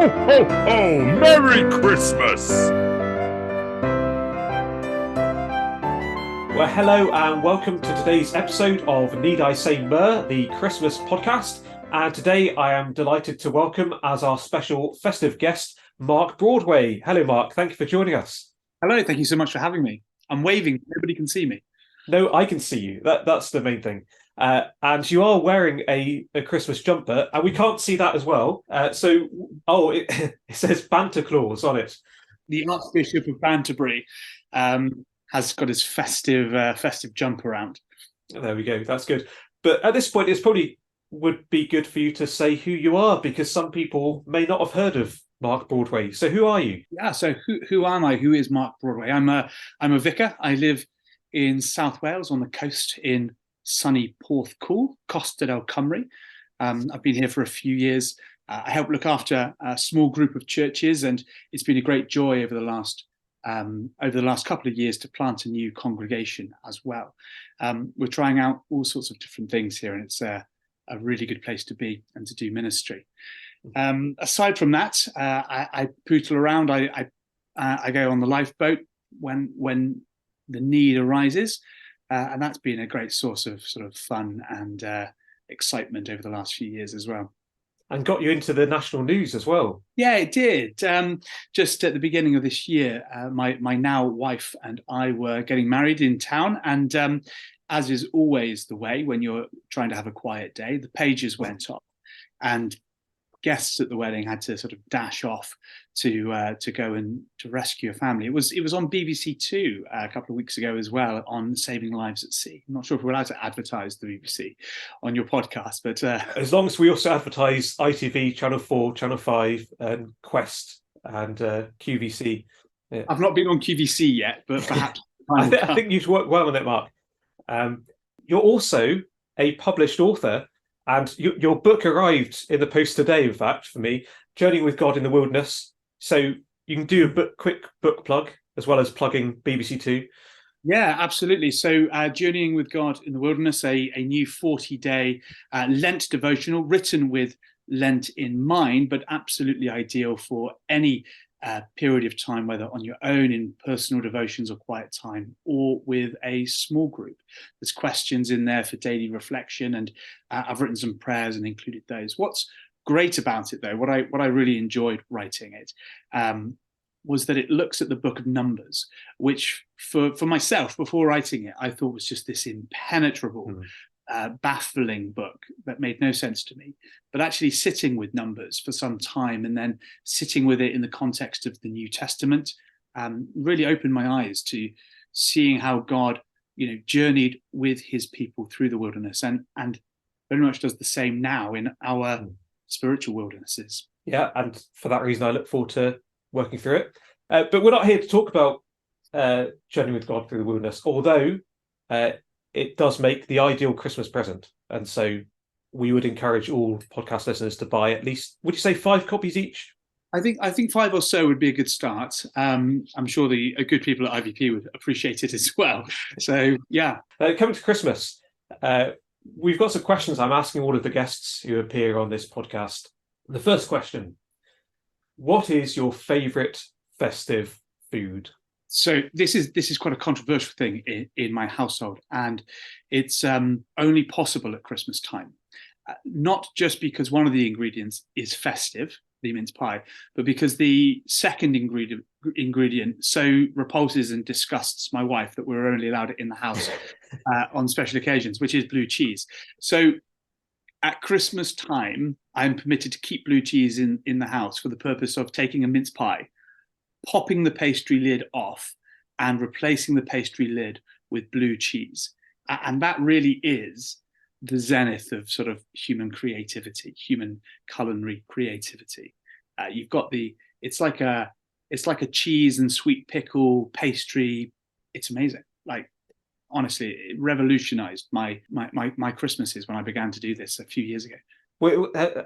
Ho, ho, ho! Merry Christmas! Well, hello and welcome to today's episode of Need I Say Myrrh, the Christmas podcast. And today I am delighted to welcome as our special festive guest, Mark Broadway. Hello, Mark. Thank you for joining us. Hello, thank you so much for having me. I'm waving, nobody can see me. No, I can see you. That's the main thing. And you are wearing a Christmas jumper, and we can't see that as well. It says Santa Claus on it. The Archbishop of Canterbury has got his festive jumper around. There we go. That's good. But at this point, it's probably would be good for you to say who you are, because some people may not have heard of Mark Broadway. So who are you? Yeah, so who am I? Who is Mark Broadway? I'm a vicar. I live in South Wales on the coast in sunny Porthcawl, Costa del Cymru. I've been here for a few years. I help look after a small group of churches, and it's been a great joy over the last couple of years to plant a new congregation as well. We're trying out all sorts of different things here, and it's a really good place to be and to do ministry. Aside from that, I pootle around. I go on the lifeboat when the need arises, and that's been a great source of sort of fun and excitement over the last few years as well. And got you into the national news as well. Yeah, it did. Just at the beginning of this year, my now wife and I were getting married in town, and as is always the way when you're trying to have a quiet day, the pages went off, and guests at the wedding had to sort of dash off to go and to rescue a family. It was on BBC Two a couple of weeks ago as well, on saving lives at sea. I'm not sure if we're allowed to advertise the BBC on your podcast, but as long as we also advertise ITV, Channel 4, Channel 5, and Quest and QVC. Yeah. I've not been on QVC yet, but perhaps I think you've worked well on it, Mark. You're also a published author. And your book arrived in the post today, in fact, for me, Journeying with God in the Wilderness. So you can do a quick book plug, as well as plugging BBC Two. Yeah, absolutely. So Journeying with God in the Wilderness, a new 40-day Lent devotional written with Lent in mind, but absolutely ideal for any period of time, whether on your own in personal devotions or quiet time, or with a small group. There's questions in there for daily reflection, and I've written some prayers and included those. What's great about it, though, what I really enjoyed writing it, was that it looks at the book of Numbers, which for myself, before writing it, I thought was just this impenetrable, baffling book that made no sense to me. But actually sitting with Numbers for some time and then sitting with it in the context of the New Testament really opened my eyes to seeing how God, journeyed with his people through the wilderness, and very much does the same now in our spiritual wildernesses. Yeah, and for that reason, I look forward to working through it. But we're not here to talk about journeying with God through the wilderness, although it does make the ideal Christmas present. And so we would encourage all podcast listeners to buy at least, would you say 5 copies each? I think 5 or so would be a good start. I'm sure the good people at IVP would appreciate it as well. So, yeah. Coming to Christmas, we've got some questions I'm asking all of the guests who appear on this podcast. The first question, what is your favourite festive food? So this is quite a controversial thing in my household, and it's only possible at Christmas time. Not just because one of the ingredients is festive, the mince pie, but because the second ingredient so repulses and disgusts my wife that we're only allowed it in the house on special occasions, which is blue cheese. So at Christmas time, I'm permitted to keep blue cheese in the house for the purpose of taking a mince pie, popping the pastry lid off, and replacing the pastry lid with blue cheese. And that really is the zenith of sort of human creativity, human culinary creativity. You've got it's like a cheese and sweet pickle pastry. It's amazing. Like, honestly, it revolutionized my Christmases when I began to do this a few years ago. Wait,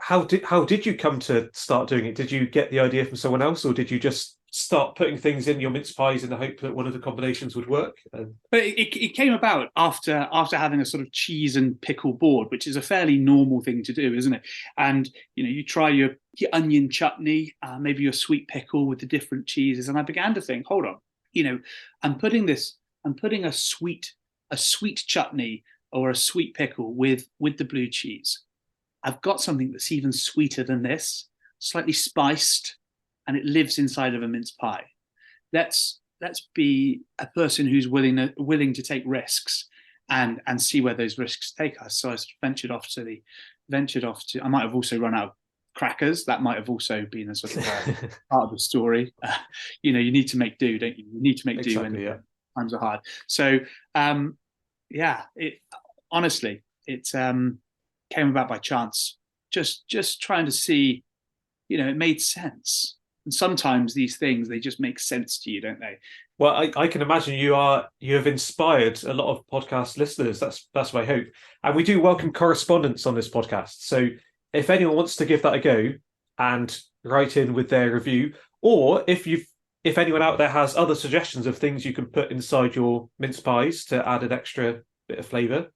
how did you come to start doing it? Did you get the idea from someone else, or did you just start putting things in your mince pies in the hope that one of the combinations would work? But it came about after having a sort of cheese and pickle board, which is a fairly normal thing to do, isn't it? And you try your onion chutney, maybe your sweet pickle with the different cheeses, and I began to think, hold on, I'm putting a sweet chutney or a sweet pickle with the blue cheese. I've got something that's even sweeter than this, slightly spiced, and it lives inside of a mince pie. Let's be a person who's willing to take risks and see where ththose risks take us. So I ventured off to. I might have also run out of crackers. That might have also been a sort of part of the story. You need to make do, don't you? You need to make do when times are hard. So honestly, it came about by chance. Just trying to see, it made sense. And sometimes these things, they just make sense to you, don't they? Well, I can imagine you have inspired a lot of podcast listeners. That's my hope. And we do welcome correspondence on this podcast. So if anyone wants to give that a go and write in with their review, or if anyone out there has other suggestions of things you can put inside your mince pies to add an extra bit of flavour,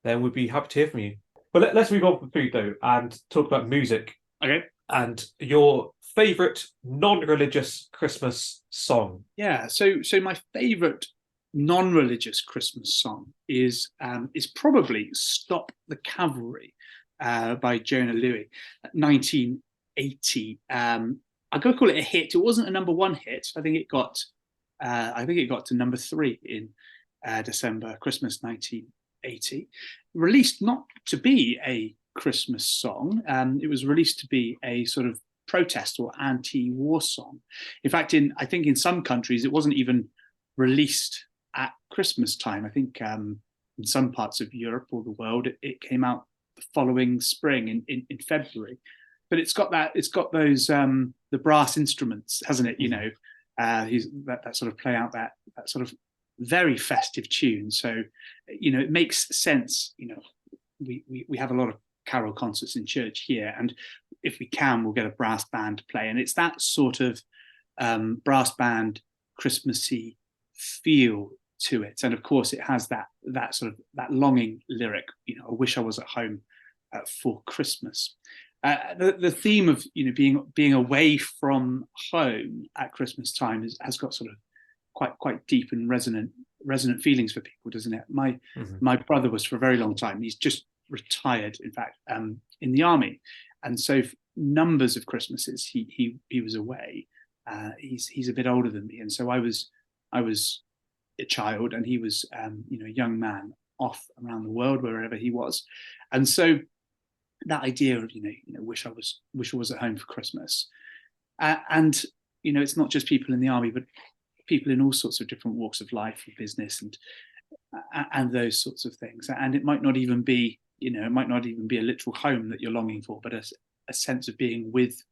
then we'd be happy to hear from you. But let's move on from food though and talk about music. Okay. And your favourite non-religious Christmas song? Yeah, so my favourite non-religious Christmas song is probably "Stop the Cavalry" by Jonah Louie, 1980. I'm going to call it a hit. It wasn't a number one hit. I think it got to number 3 in December, Christmas 1980. Released not to be a Christmas song. It was released to be a sort of protest or anti-war song. In fact, I think in some countries it wasn't even released at Christmas time. I think in some parts of Europe or the world it came out the following spring in February. But it's got those the brass instruments, hasn't it? That sort of play out that sort of very festive tune. So it makes sense. We have a lot of carol concerts in church here, and if we can, we'll get a brass band to play, and it's that sort of brass band Christmassy feel to it. And of course it has that sort of that longing lyric, I wish I was at home for Christmas. The theme of being away from home at Christmas time has got sort of quite deep and resonant feelings for people, doesn't it? My brother was for a very long time, he's just retired, in fact, in the army, and so numbers of Christmases he was away. He's a bit older than me, and so I was a child, and he was a young man off around the world wherever he was, and so that idea of wish I was at home for Christmas, and it's not just people in the army, but people in all sorts of different walks of life and business and those sorts of things. And it might not even be a literal home that you're longing for, but a sense of being with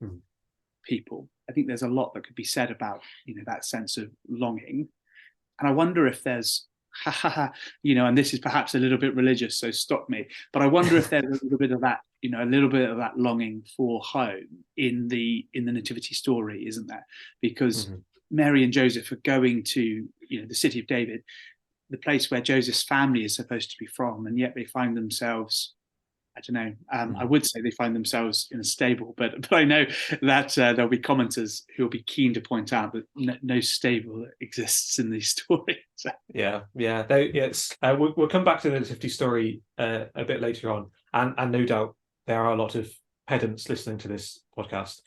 people. I think there's a lot that could be said about that sense of longing. And I wonder if there's and this is perhaps a little bit religious, so stop me, but I wonder if there's a little bit of that longing for home in the nativity story, isn't there? Because Mary and Joseph are going to the city of David, the place where Joseph's family is supposed to be from, and yet they find themselves, I don't know, I would say they find themselves in a stable, but I know that there'll be commenters who will be keen to point out that no stable exists in these stories. Yeah. We'll come back to the nativity story a bit later on, and no doubt there are a lot of pedants listening to this podcast.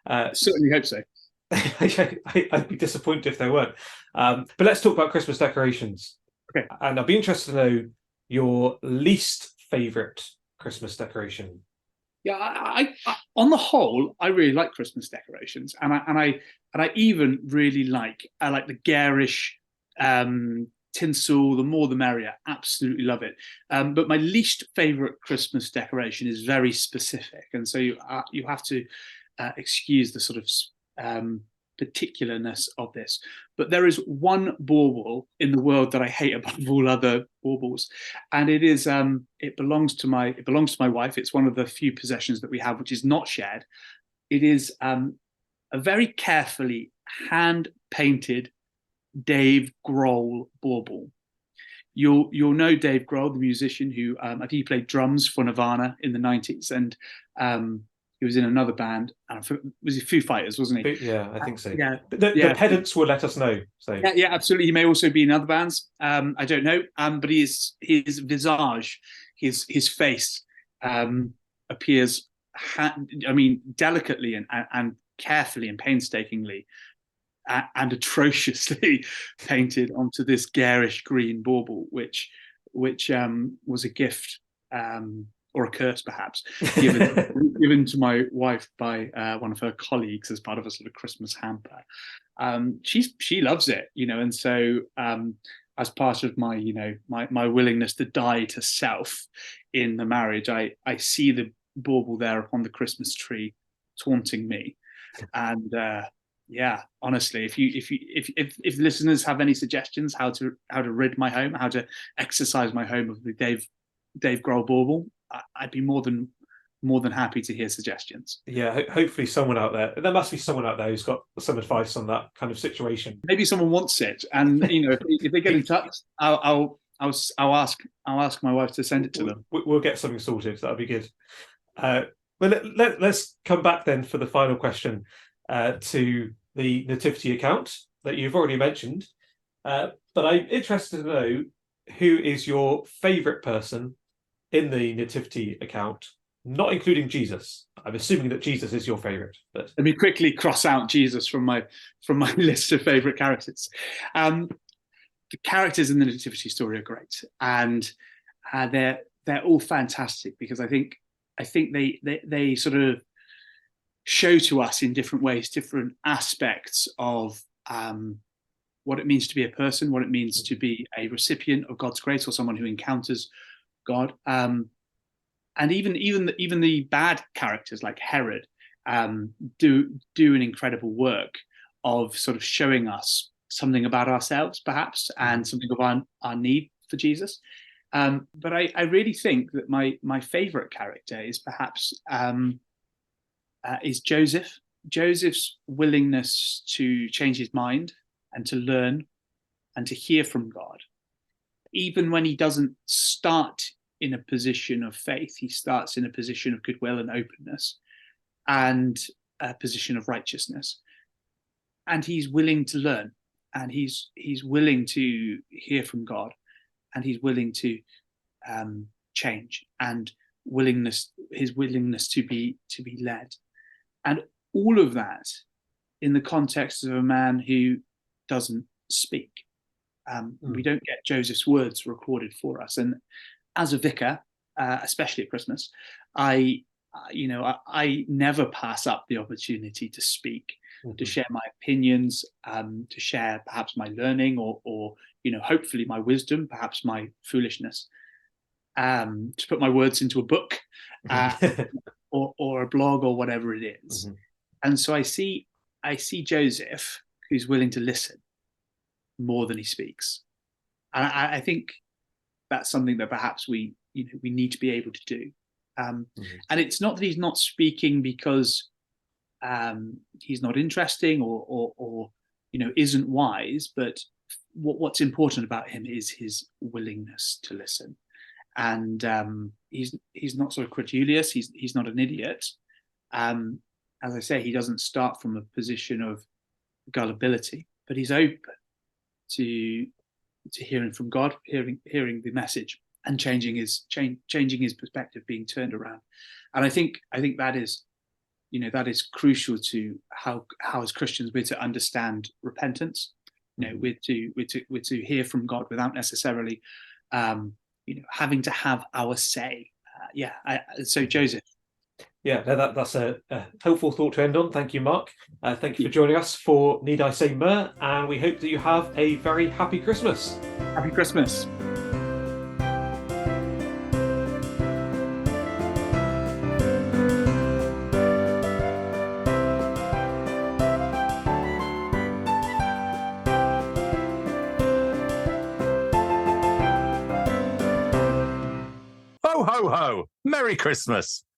Certainly hope so. I'd be disappointed if there weren't. But let's talk about Christmas decorations. Okay. And I'd be interested to know your least favourite Christmas decoration. Yeah, I on the whole, I really like Christmas decorations, and I even really like the garish tinsel. The more the merrier. Absolutely love it. But my least favourite Christmas decoration is very specific, and so you have to excuse the sort of particularness of this. But there is one bauble in the world that I hate above all other baubles, and it is it belongs to my wife. It's one of the few possessions that we have which is not shared. It is a very carefully hand-painted Dave Grohl bauble. You'll know Dave Grohl, the musician who I think he played drums for Nirvana in the 90s, and he was in another band. Was he Foo Fighters, wasn't he? Yeah, I think so. Yeah, But the pedants will let us know. So yeah, absolutely. He may also be in other bands. I don't know. But his visage, his face, appears, delicately and carefully and painstakingly and atrociously painted onto this garish green bauble, which was a gift, or a curse perhaps, given to my wife by one of her colleagues as part of a sort of Christmas hamper. She loves it, and so as part of my my willingness to die to self in the marriage, I see the bauble there upon the Christmas tree taunting me. And yeah, honestly, if listeners have any suggestions how to rid my home, how to exercise my home of the Dave Grohl bauble, I'd be more than happy to hear suggestions. Yeah, hopefully someone out there must be someone out there who's got some advice on that kind of situation. Maybe someone wants it, and if they get in touch, I'll ask my wife to send it to them. We'll get something sorted. That'll be good. But let's come back then for the final question to the nativity account that you've already mentioned. But I'm interested to know who is your favourite person in the nativity account, not including Jesus. I'm assuming that Jesus is your favourite. But let me quickly cross out Jesus from my list of favourite characters. The characters in the nativity story are great, and they're all fantastic, because I think they sort of show to us in different ways different aspects of what it means to be a person, what it means to be a recipient of God's grace, or someone who encounters God. And even the bad characters like Herod do an incredible work of sort of showing us something about ourselves, perhaps, and something of our need for Jesus. But I really think that my favorite character is perhaps is Joseph. Joseph's willingness to change his mind and to learn and to hear from God, even when he doesn't start in a position of faith. He starts in a position of goodwill and openness and a position of righteousness, and he's willing to learn, and he's willing to hear from God, and he's willing to change, and his willingness to be led, and all of that in the context of a man who doesn't speak. We don't get Joseph's words recorded for us, and as a vicar, especially at Christmas, I never pass up the opportunity to speak, to share my opinions, to share perhaps my learning, or hopefully my wisdom, perhaps my foolishness, to put my words into a book, or a blog, or whatever it is. And so I see Joseph, who's willing to listen more than he speaks, and I think that's something that perhaps we need to be able to do. And it's not that he's not speaking because he's not interesting or isn't wise, but what's important about him is his willingness to listen. And he's not sort of credulous. He's not an idiot. As I say, he doesn't start from a position of gullibility, but he's open to hearing from God, hearing the message, and changing his perspective, being turned around. And I think that is crucial to how as Christians we're to understand repentance. We're to hear from God without necessarily having to have our say. So Joseph. Yeah, that's a helpful thought to end on. Thank you, Mark. Thank you for joining us for Need I Say Myrrh, and we hope that you have a very happy Christmas. Happy Christmas. Ho, ho, ho! Merry Christmas!